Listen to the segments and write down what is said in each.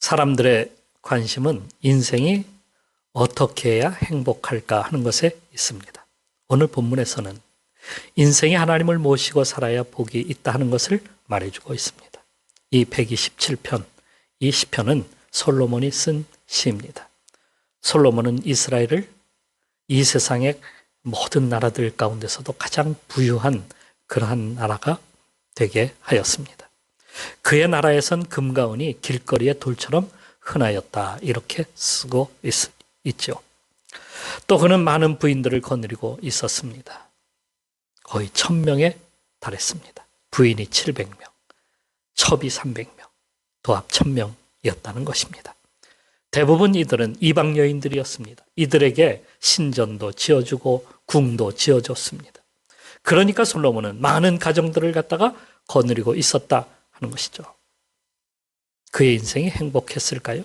사람들의 관심은 인생이 어떻게 해야 행복할까 하는 것에 있습니다. 오늘 본문에서는 인생이 하나님을 모시고 살아야 복이 있다 하는 것을 말해주고 있습니다. 이 127편, 이 시편은 솔로몬이 쓴 시입니다. 솔로몬은 이스라엘을 이 세상의 모든 나라들 가운데서도 가장 부유한 그러한 나라가 되게 하였습니다. 그의 나라에선 금과 은이 길거리의 돌처럼 흔하였다, 이렇게 쓰고 있죠. 또 그는 많은 부인들을 거느리고 있었습니다. 거의 1000명에 달했습니다. 부인이 700명, 첩이 300명, 도합 1000명이었다는 것입니다. 대부분 이들은 이방 여인들이었습니다. 이들에게 신전도 지어주고 궁도 지어줬습니다. 그러니까 솔로몬은 많은 가정들을 갖다가 거느리고 있었다 하는 것이죠. 그의 인생이 행복했을까요?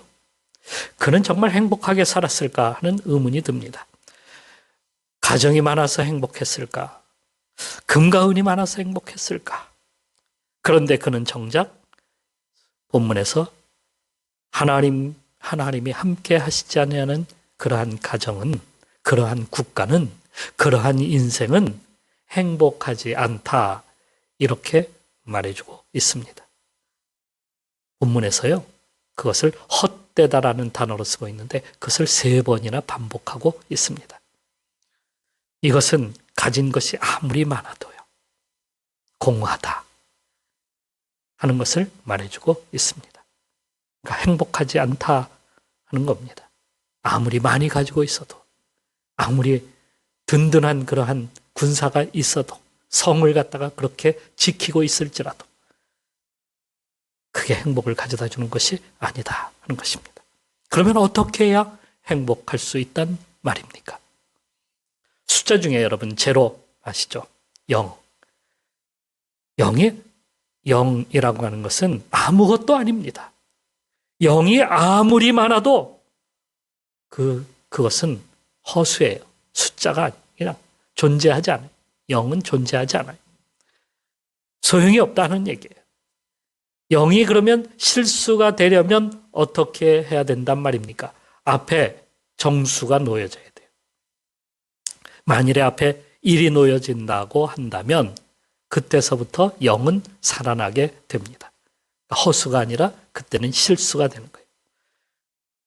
그는 정말 행복하게 살았을까 하는 의문이 듭니다. 가정이 많아서 행복했을까? 금과 은이 많아서 행복했을까? 그런데 그는 정작 본문에서 하나님이 함께 하시지 않는 그러한 가정은, 그러한 국가는, 그러한 인생은 행복하지 않다, 이렇게 말해주고 있습니다. 본문에서요, 그것을 헛되다라는 단어로 쓰고 있는데 그것을 3번이나 반복하고 있습니다. 이것은 가진 것이 아무리 많아도요, 공허하다 하는 것을 말해주고 있습니다. 그러니까 행복하지 않다 하는 겁니다. 아무리 많이 가지고 있어도, 아무리 든든한 그러한 군사가 있어도, 성을 갖다가 그렇게 지키고 있을지라도 그게 행복을 가져다 주는 것이 아니다 하는 것입니다. 그러면 어떻게 해야 행복할 수 있단 말입니까? 숫자 중에 여러분 제로 아시죠? 0. 0이라고 하는 것은 아무것도 아닙니다. 0이 아무리 많아도 그것은 허수예요. 숫자가 그냥 존재하지 않아요. 0은 존재하지 않아요. 소용이 없다는 얘기예요. 0이 그러면 실수가 되려면 어떻게 해야 된단 말입니까? 앞에 정수가 놓여져야 돼요. 만일에 앞에 1이 놓여진다고 한다면 그때서부터 0은 살아나게 됩니다. 허수가 아니라 그때는 실수가 되는 거예요.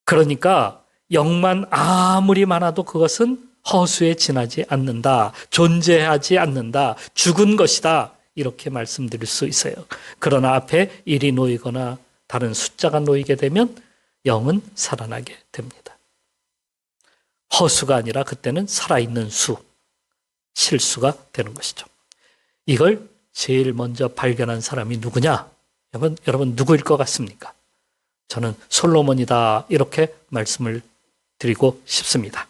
그러니까 0만 아무리 많아도 그것은 허수에 지나지 않는다, 존재하지 않는다, 죽은 것이다, 이렇게 말씀드릴 수 있어요. 그러나 앞에 1이 놓이거나 다른 숫자가 놓이게 되면 0은 살아나게 됩니다. 허수가 아니라 그때는 살아있는 수, 실수가 되는 것이죠. 이걸 제일 먼저 발견한 사람이 누구냐? 여러분 누구일 것 같습니까? 저는 솔로몬이다, 이렇게 말씀을 드리고 싶습니다.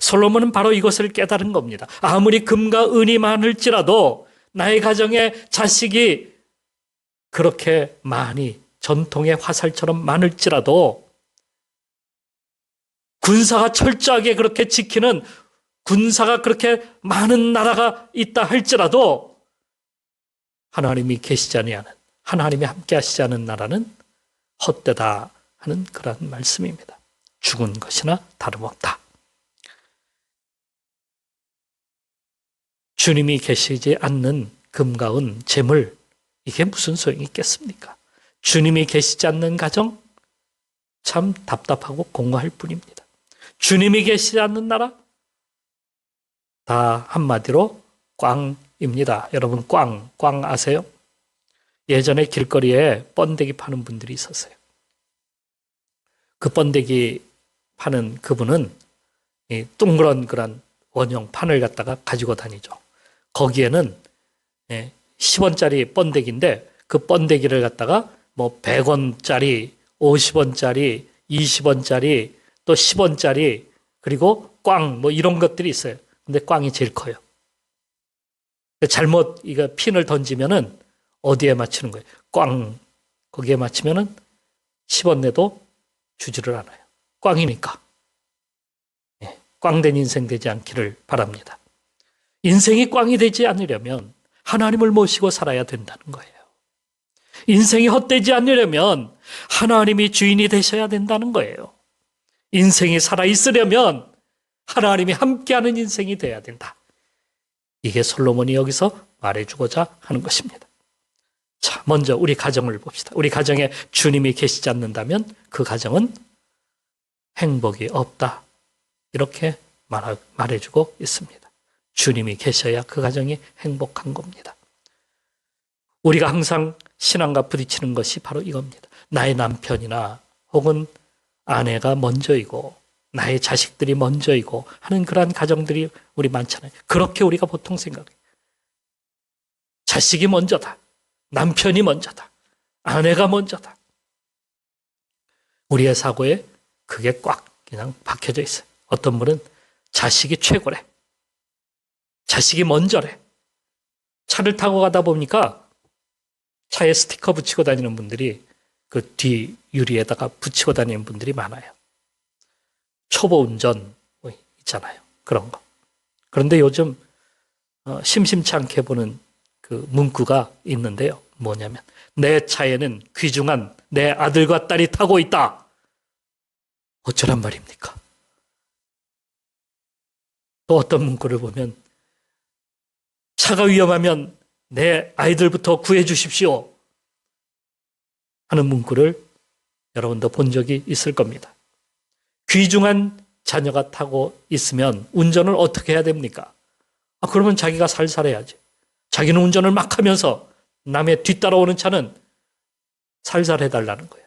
솔로몬은 바로 이것을 깨달은 겁니다. 아무리 금과 은이 많을지라도, 나의 가정에 자식이 그렇게 많이 전통의 화살처럼 많을지라도, 군사가 철저하게 그렇게 지키는, 군사가 그렇게 많은 나라가 있다 할지라도 하나님이 계시지 아니하는, 하나님이 함께 하시지 않은 나라는 헛되다 하는 그런 말씀입니다. 죽은 것이나 다름없다. 주님이 계시지 않는 금과 은, 재물, 이게 무슨 소용이 있겠습니까? 주님이 계시지 않는 가정, 참 답답하고 공허할 뿐입니다. 주님이 계시지 않는 나라, 다 한마디로 꽝입니다. 여러분 꽝 아세요? 예전에 길거리에 번데기 파는 분들이 있었어요. 그 번데기 파는 그분은 이 둥그런 그런 원형 판을 갖다가 가지고 다니죠. 거기에는 10원짜리 번데기인데 그 번데기를 갖다가 뭐 100원짜리, 50원짜리, 20원짜리, 또 10원짜리, 그리고 꽝, 뭐 이런 것들이 있어요. 근데 꽝이 제일 커요. 잘못 이거 핀을 던지면은 어디에 맞추는 거예요? 꽝. 거기에 맞추면은 10원 내도 주지를 않아요. 꽝이니까. 꽝된 인생 되지 않기를 바랍니다. 인생이 꽝이 되지 않으려면 하나님을 모시고 살아야 된다는 거예요. 인생이 헛되지 않으려면 하나님이 주인이 되셔야 된다는 거예요. 인생이 살아있으려면 하나님이 함께하는 인생이 돼야 된다. 이게 솔로몬이 여기서 말해주고자 하는 것입니다. 자, 먼저 우리 가정을 봅시다. 우리 가정에 주님이 계시지 않는다면 그 가정은 행복이 없다. 이렇게 말해주고 있습니다. 주님이 계셔야 그 가정이 행복한 겁니다. 우리가 항상 신앙과 부딪히는 것이 바로 이겁니다. 나의 남편이나 혹은 아내가 먼저이고 나의 자식들이 먼저이고 하는 그러한 가정들이 우리 많잖아요. 그렇게 우리가 보통 생각해요. 자식이 먼저다. 남편이 먼저다. 아내가 먼저다. 우리의 사고에 그게 꽉 그냥 박혀져 있어요. 어떤 분은 자식이 최고래. 자식이 먼저래. 차를 타고 가다 보니까 차에 스티커 붙이고 다니는 분들이 그 뒤 유리에다가 붙이고 다니는 분들이 많아요. 초보 운전 있잖아요. 그런 거. 그런데 요즘 심심치 않게 보는 그 문구가 있는데요. 뭐냐면 내 차에는 귀중한 내 아들과 딸이 타고 있다. 어쩌란 말입니까? 또 어떤 문구를 보면 차가 위험하면 내 아이들부터 구해 주십시오 하는 문구를 여러분도 본 적이 있을 겁니다. 귀중한 자녀가 타고 있으면 운전을 어떻게 해야 됩니까? 그러면 자기가 살살 해야지. 자기는 운전을 막 하면서 남의 뒤따라오는 차는 살살 해달라는 거예요.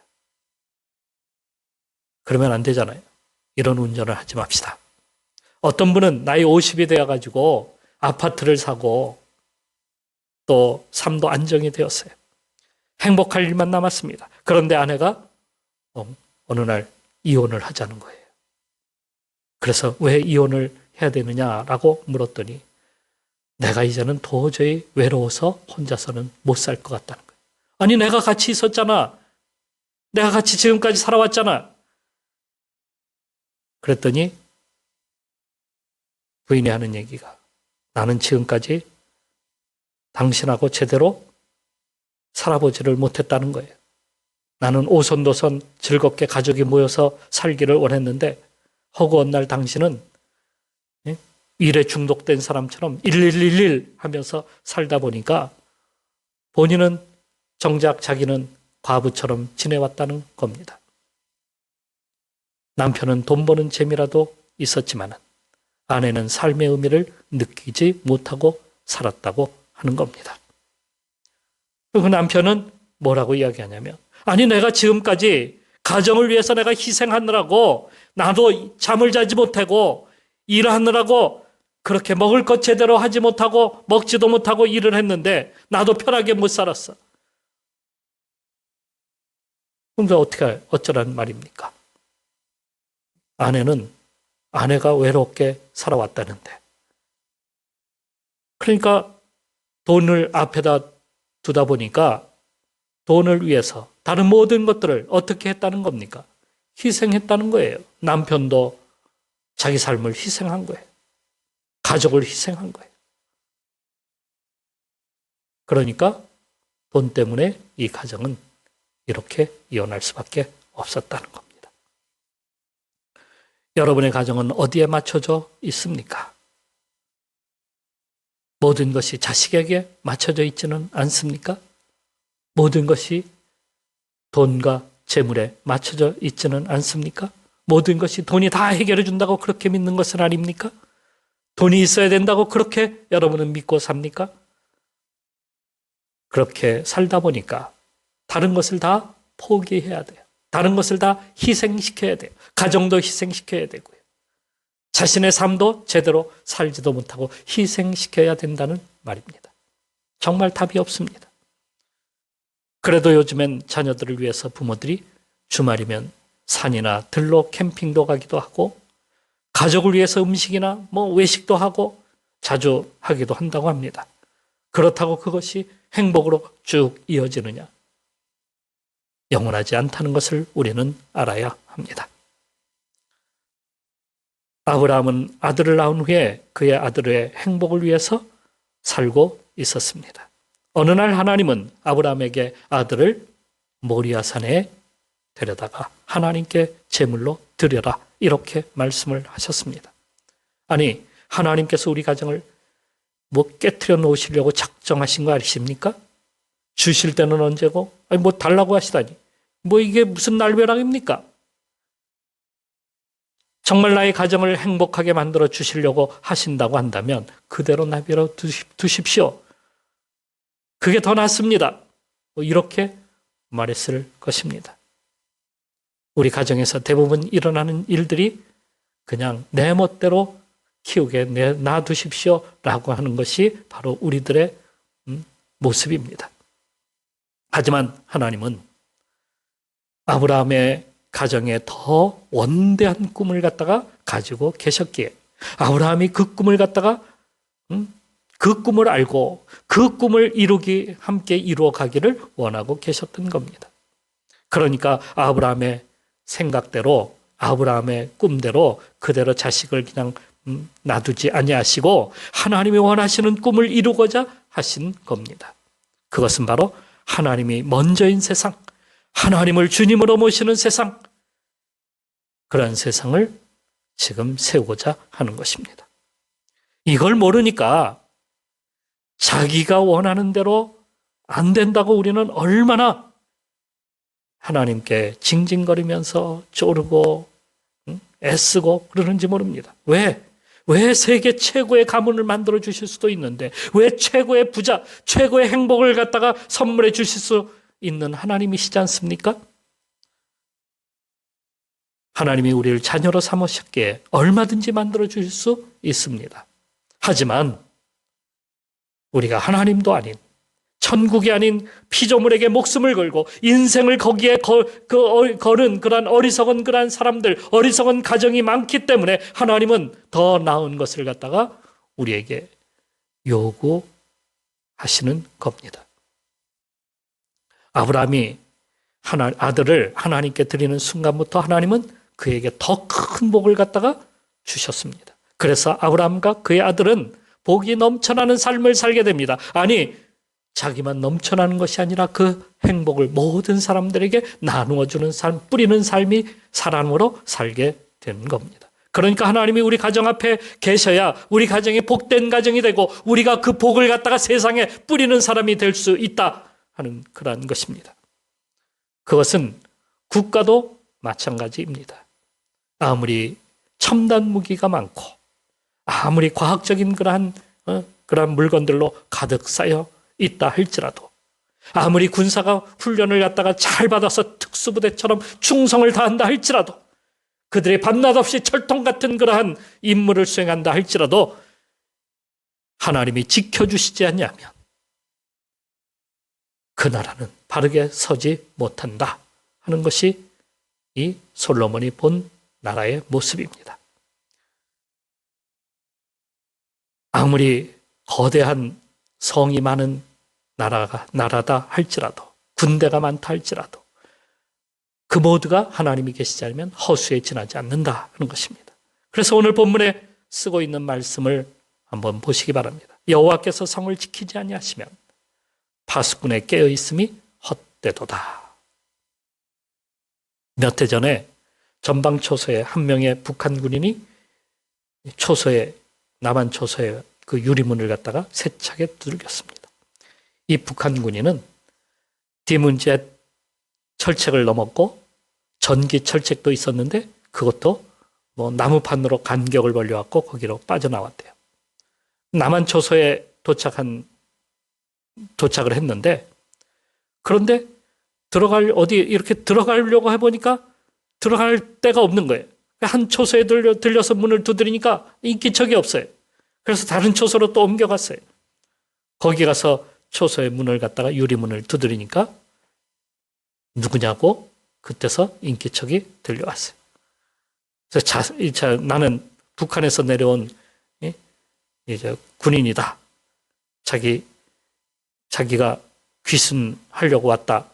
그러면 안 되잖아요. 이런 운전을 하지 맙시다. 어떤 분은 나이 50이 되어가지고 아파트를 사고 또 삶도 안정이 되었어요. 행복할 일만 남았습니다. 그런데 아내가 어느 날 이혼을 하자는 거예요. 그래서 왜 이혼을 해야 되느냐라고 물었더니 내가 이제는 도저히 외로워서 혼자서는 못 살 것 같다는 거예요. 아니 내가 같이 있었잖아. 내가 같이 지금까지 살아왔잖아. 그랬더니 부인이 하는 얘기가 나는 지금까지 당신하고 제대로 살아보지를 못했다는 거예요. 나는 오손도손 즐겁게 가족이 모여서 살기를 원했는데 허구한 날 당신은 일에 중독된 사람처럼 1111 하면서 살다 보니까 본인은 정작 자기는 과부처럼 지내왔다는 겁니다. 남편은 돈 버는 재미라도 있었지만 아내는 삶의 의미를 느끼지 못하고 살았다고 하는 겁니다. 그 남편은 뭐라고 이야기하냐면 아니 내가 지금까지 가정을 위해서 내가 희생하느라고 나도 잠을 자지 못하고 일하느라고 그렇게 먹을 것 제대로 하지 못하고 먹지도 못하고 일을 했는데 나도 편하게 못 살았어. 그럼 어쩌란 말입니까? 아내가 외롭게 살아왔다는데. 그러니까 돈을 앞에다 두다 보니까 돈을 위해서 다른 모든 것들을 어떻게 했다는 겁니까? 희생했다는 거예요. 남편도 자기 삶을 희생한 거예요. 가족을 희생한 거예요. 그러니까 돈 때문에 이 가정은 이렇게 이혼할 수밖에 없었다는 겁니다. 여러분의 가정은 어디에 맞춰져 있습니까? 모든 것이 자식에게 맞춰져 있지는 않습니까? 모든 것이 돈과 재물에 맞춰져 있지는 않습니까? 모든 것이 돈이 다 해결해 준다고 그렇게 믿는 것은 아닙니까? 돈이 있어야 된다고 그렇게 여러분은 믿고 삽니까? 그렇게 살다 보니까 다른 것을 다 포기해야 돼요. 다른 것을 다 희생시켜야 돼요. 가정도 희생시켜야 되고요. 자신의 삶도 제대로 살지도 못하고 희생시켜야 된다는 말입니다. 정말 답이 없습니다. 그래도 요즘엔 자녀들을 위해서 부모들이 주말이면 산이나 들로 캠핑도 가기도 하고 가족을 위해서 음식이나 외식도 하고 자주 하기도 한다고 합니다. 그렇다고 그것이 행복으로 쭉 이어지느냐? 영원하지 않다는 것을 우리는 알아야 합니다. 아브라함은 아들을 낳은 후에 그의 아들의 행복을 위해서 살고 있었습니다. 어느 날 하나님은 아브라함에게 아들을 모리아산에 데려다가 하나님께 제물로 드려라, 이렇게 말씀을 하셨습니다. 아니, 하나님께서 우리 가정을 깨트려 놓으시려고 작정하신 거 아니십니까? 주실 때는 언제고? 아니, 달라고 하시다니. 이게 무슨 날벼락입니까? 정말 나의 가정을 행복하게 만들어 주시려고 하신다고 한다면 그대로 내버려 두십시오. 그게 더 낫습니다. 이렇게 말했을 것입니다. 우리 가정에서 대부분 일어나는 일들이 그냥 내 멋대로 키우게 놔두십시오 라고 하는 것이 바로 우리들의 모습입니다. 하지만 하나님은 아브라함의 가정에 더 원대한 꿈을 갖다가 가지고 계셨기에 아브라함이 그 꿈을 갖다가 그 꿈을 알고 그 꿈을 함께 이루어 가기를 원하고 계셨던 겁니다. 그러니까 아브라함의 생각대로, 아브라함의 꿈대로 그대로 자식을 그냥 놔두지 아니하시고 하나님이 원하시는 꿈을 이루고자 하신 겁니다. 그것은 바로 하나님이 먼저인 세상, 하나님을 주님으로 모시는 세상, 그런 세상을 지금 세우고자 하는 것입니다. 이걸 모르니까 자기가 원하는 대로 안 된다고 우리는 얼마나 하나님께 징징거리면서 쪼르고 애쓰고 그러는지 모릅니다. 왜 세계 최고의 가문을 만들어 주실 수도 있는데, 왜 최고의 부자, 최고의 행복을 갖다가 선물해 주실 수 있는 하나님이시지 않습니까? 하나님이 우리를 자녀로 삼으셨기에 얼마든지 만들어 주실 수 있습니다. 하지만 우리가 하나님도 아닌, 천국이 아닌 피조물에게 목숨을 걸고 인생을 거기에 거는 그러한 어리석은 그러한 사람들, 어리석은 가정이 많기 때문에 하나님은 더 나은 것을 갖다가 우리에게 요구하시는 겁니다. 아브라함이 아들을 하나님께 드리는 순간부터 하나님은 그에게 더 큰 복을 갖다가 주셨습니다. 그래서 아브라함과 그의 아들은 복이 넘쳐나는 삶을 살게 됩니다. 아니, 자기만 넘쳐나는 것이 아니라 그 행복을 모든 사람들에게 나누어주는 삶, 뿌리는 삶이 사람으로 살게 되는 겁니다. 그러니까 하나님이 우리 가정 앞에 계셔야 우리 가정이 복된 가정이 되고 우리가 그 복을 갖다가 세상에 뿌리는 사람이 될 수 있다 하는 그러한 것입니다. 그것은 국가도 마찬가지입니다. 아무리 첨단 무기가 많고 아무리 과학적인 그러한 물건들로 가득 쌓여 있다 할지라도, 아무리 군사가 훈련을 갖다가 잘 받아서 특수부대처럼 충성을 다한다 할지라도, 그들이 밤낮 없이 철통 같은 그러한 임무를 수행한다 할지라도 하나님이 지켜주시지 않냐면 그 나라는 바르게 서지 못한다 하는 것이 이 솔로몬이 본 나라의 모습입니다. 아무리 거대한 성이 많은 나라다 할지라도, 군대가 많다 할지라도 그 모두가 하나님이 계시지 않으면 허수에 지나지 않는다 하는 것입니다. 그래서 오늘 본문에 쓰고 있는 말씀을 한번 보시기 바랍니다. 여호와께서 성을 지키지 아니하시면 파수꾼의 깨어 있음이 헛되도다. 몇 해 전에 전방 초소에 한 명의 북한 군인이 남한 초소에 그 유리문을 갖다가 세차게 두들겼습니다. 이 북한 군인은 디문제 철책을 넘었고 전기 철책도 있었는데 그것도 나무판으로 간격을 벌려갖고 거기로 빠져나왔대요. 남한 초소에 도착을 했는데, 그런데 이렇게 들어가려고 해보니까 들어갈 데가 없는 거예요. 한 초소에 들려서 문을 두드리니까 인기척이 없어요. 그래서 다른 초소로 또 옮겨갔어요. 거기 가서 초소의 문을 갖다가 유리문을 두드리니까 누구냐고 그때서 인기척이 들려왔어요. 그래서 나는 북한에서 내려온 이제 군인이다. 자기가 귀순하려고 왔다.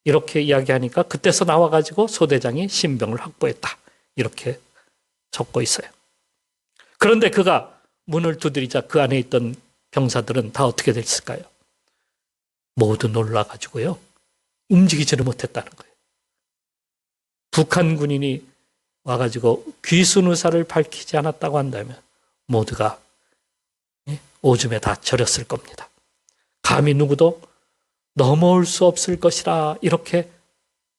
이렇게 이야기하니까 그때서 나와가지고 소대장이 신병을 확보했다. 이렇게 적고 있어요. 그런데 그가 문을 두드리자 그 안에 있던 병사들은 다 어떻게 됐을까요? 모두 놀라가지고요. 움직이지를 못했다는 거예요. 북한 군인이 와가지고 귀순 의사를 밝히지 않았다고 한다면 모두가 오줌에 다 절였을 겁니다. 감히 누구도 넘어올 수 없을 것이라 이렇게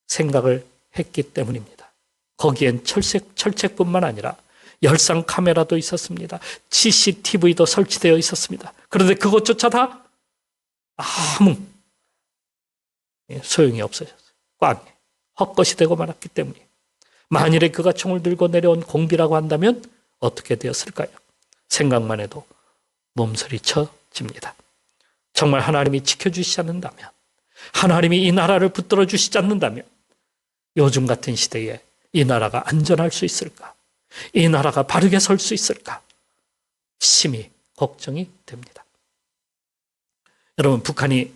생각을 했기 때문입니다. 거기엔 철책뿐만 아니라 열상 카메라도 있었습니다. CCTV도 설치되어 있었습니다. 그런데 그것조차 다 아무 소용이 없어졌어요. 꽝에 헛것이 되고 말았기 때문에 만일에 그가 총을 들고 내려온 공비라고 한다면 어떻게 되었을까요? 생각만 해도 몸서리 쳐집니다. 정말 하나님이 지켜주시지 않는다면, 하나님이 이 나라를 붙들어 주시지 않는다면 요즘 같은 시대에 이 나라가 안전할 수 있을까? 이 나라가 바르게 설 수 있을까? 심히 걱정이 됩니다. 여러분, 북한이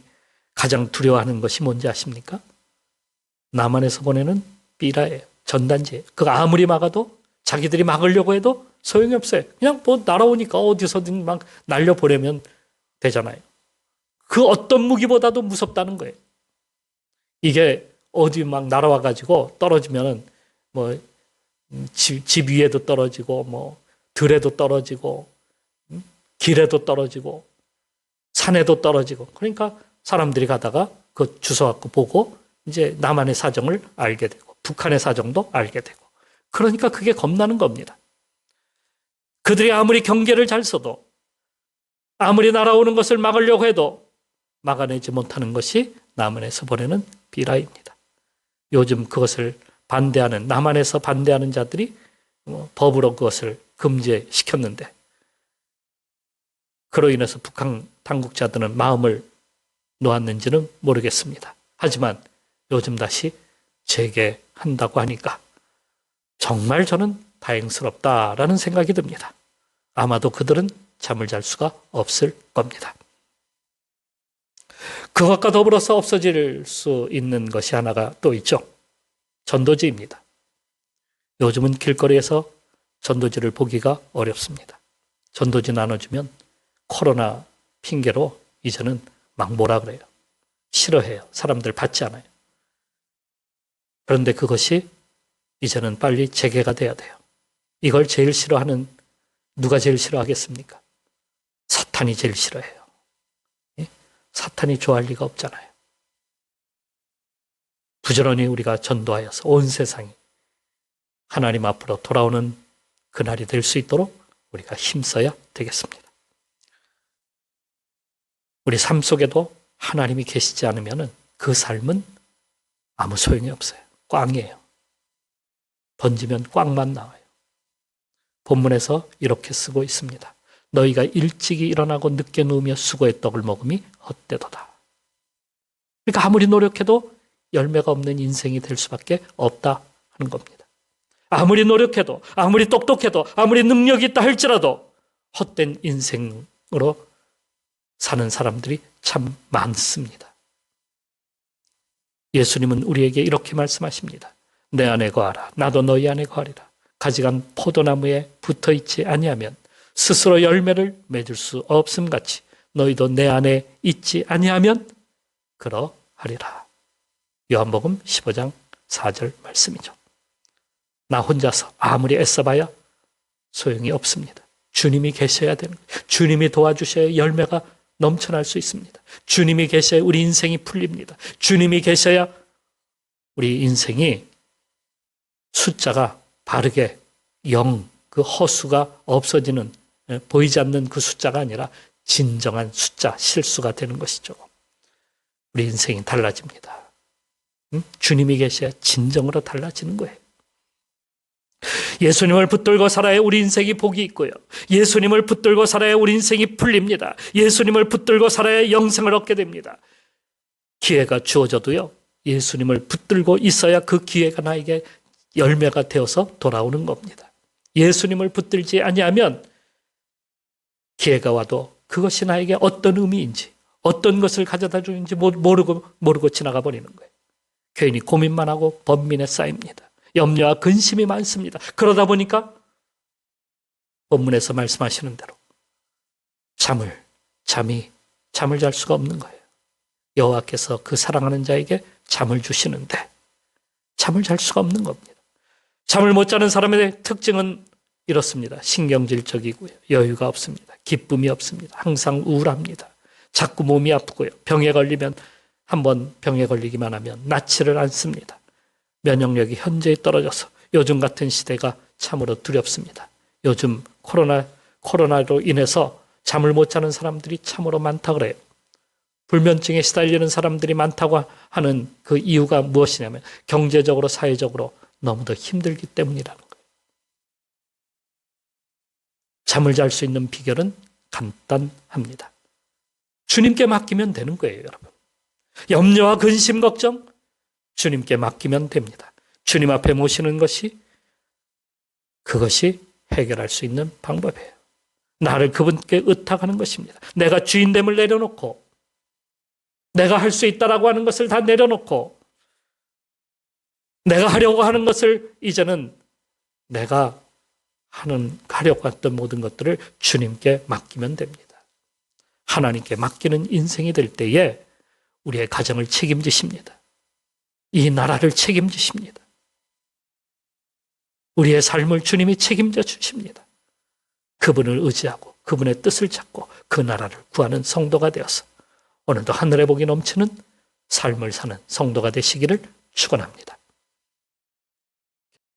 가장 두려워하는 것이 뭔지 아십니까? 남한에서 보내는 삐라예요. 전단지예요. 그거 아무리 막아도 자기들이 막으려고 해도 소용이 없어요. 그냥 뭐 날아오니까 어디서든 막 날려보내면 되잖아요. 그 어떤 무기보다도 무섭다는 거예요. 이게 어디 막 날아와가지고 떨어지면은 뭐 집 위에도 떨어지고 뭐 들에도 떨어지고 길에도 떨어지고 산에도 떨어지고, 그러니까 사람들이 가다가 그 주워갖고 보고 이제 남한의 사정을 알게 되고 북한의 사정도 알게 되고, 그러니까 그게 겁나는 겁니다. 그들이 아무리 경계를 잘 써도 아무리 날아오는 것을 막으려고 해도 막아내지 못하는 것이 남한에서 보내는 비라입니다. 요즘 그것을 반대하는, 남한에서 반대하는 자들이 법으로 그것을 금지시켰는데 그로 인해서 북한 당국자들은 마음을 놓았는지는 모르겠습니다. 하지만 요즘 다시 재개한다고 하니까 정말 저는 다행스럽다라는 생각이 듭니다. 아마도 그들은 잠을 잘 수가 없을 겁니다. 그것과 더불어서 없어질 수 있는 것이 하나가 또 있죠. 전도지입니다. 요즘은 길거리에서 전도지를 보기가 어렵습니다. 전도지 나눠주면 코로나 핑계로 이제는 막 뭐라 그래요. 싫어해요. 사람들 받지 않아요. 그런데 그것이 이제는 빨리 재개가 돼야 돼요. 이걸 제일 싫어하는, 누가 제일 싫어하겠습니까? 사탄이 제일 싫어해요. 사탄이 좋아할 리가 없잖아요. 부지런히 우리가 전도하여서 온 세상이 하나님 앞으로 돌아오는 그날이 될 수 있도록 우리가 힘써야 되겠습니다. 우리 삶 속에도 하나님이 계시지 않으면 그 삶은 아무 소용이 없어요. 꽝이에요. 던지면 꽝만 나와요. 본문에서 이렇게 쓰고 있습니다. 너희가 일찍이 일어나고 늦게 누우며 수고의 떡을 먹음이 헛되도다. 그러니까 아무리 노력해도 열매가 없는 인생이 될 수밖에 없다 하는 겁니다. 아무리 노력해도, 아무리 똑똑해도, 아무리 능력이 있다 할지라도 헛된 인생으로 사는 사람들이 참 많습니다. 예수님은 우리에게 이렇게 말씀하십니다. 내 안에 거하라. 나도 너희 안에 거하리라. 가지간 포도나무에 붙어있지 아니하면 스스로 열매를 맺을 수 없음같이 너희도 내 안에 있지 아니하면 그러하리라. 요한복음 15장 4절 말씀이죠. 나 혼자서 아무리 애써봐야 소용이 없습니다. 주님이 계셔야 되는 거예요. 주님이 도와주셔야 열매가 넘쳐날 수 있습니다. 주님이 계셔야 우리 인생이 풀립니다. 주님이 계셔야 우리 인생이 숫자가 바르게 그 허수가 없어지는, 보이지 않는 그 숫자가 아니라 진정한 숫자, 실수가 되는 것이죠. 우리 인생이 달라집니다. 주님이 계셔야 진정으로 달라지는 거예요. 예수님을 붙들고 살아야 우리 인생이 복이 있고요. 예수님을 붙들고 살아야 우리 인생이 풀립니다. 예수님을 붙들고 살아야 영생을 얻게 됩니다. 기회가 주어져도요, 예수님을 붙들고 있어야 그 기회가 나에게 열매가 되어서 돌아오는 겁니다. 예수님을 붙들지 아니하면 기회가 와도 그것이 나에게 어떤 의미인지, 어떤 것을 가져다 주는지 모르고 지나가 버리는 거예요. 괜히 고민만 하고 번민에 쌓입니다. 염려와 근심이 많습니다. 그러다 보니까 본문에서 말씀하시는 대로 잠을 잘 수가 없는 거예요. 여호와께서 그 사랑하는 자에게 잠을 주시는데 잠을 잘 수가 없는 겁니다. 잠을 못 자는 사람의 특징은 이렇습니다. 신경질적이고요. 여유가 없습니다. 기쁨이 없습니다. 항상 우울합니다. 자꾸 몸이 아프고요. 병에 걸리면 한번 병에 걸리기만 하면 낫지를 않습니다. 면역력이 현저히 떨어져서 요즘 같은 시대가 참으로 두렵습니다. 요즘 코로나로 인해서 잠을 못 자는 사람들이 참으로 많다 그래요. 불면증에 시달리는 사람들이 많다고 하는 그 이유가 무엇이냐면 경제적으로 사회적으로 너무도 힘들기 때문이라는 거예요. 잠을 잘 수 있는 비결은 간단합니다. 주님께 맡기면 되는 거예요, 여러분. 염려와 근심, 걱정 주님께 맡기면 됩니다. 주님 앞에 모시는 것이 그것이 해결할 수 있는 방법이에요. 나를 그분께 의탁하는 것입니다. 내가 주인됨을 내려놓고 내가 할 수 있다라고 하는 것을 다 내려놓고 내가 하려고 하는 것을 이제는 내가 하려고 했던 모든 것들을 주님께 맡기면 됩니다. 하나님께 맡기는 인생이 될 때에 우리의 가정을 책임지십니다. 이 나라를 책임지십니다. 우리의 삶을 주님이 책임져 주십니다. 그분을 의지하고 그분의 뜻을 찾고 그 나라를 구하는 성도가 되어서 오늘도 하늘의 복이 넘치는 삶을 사는 성도가 되시기를 축원합니다.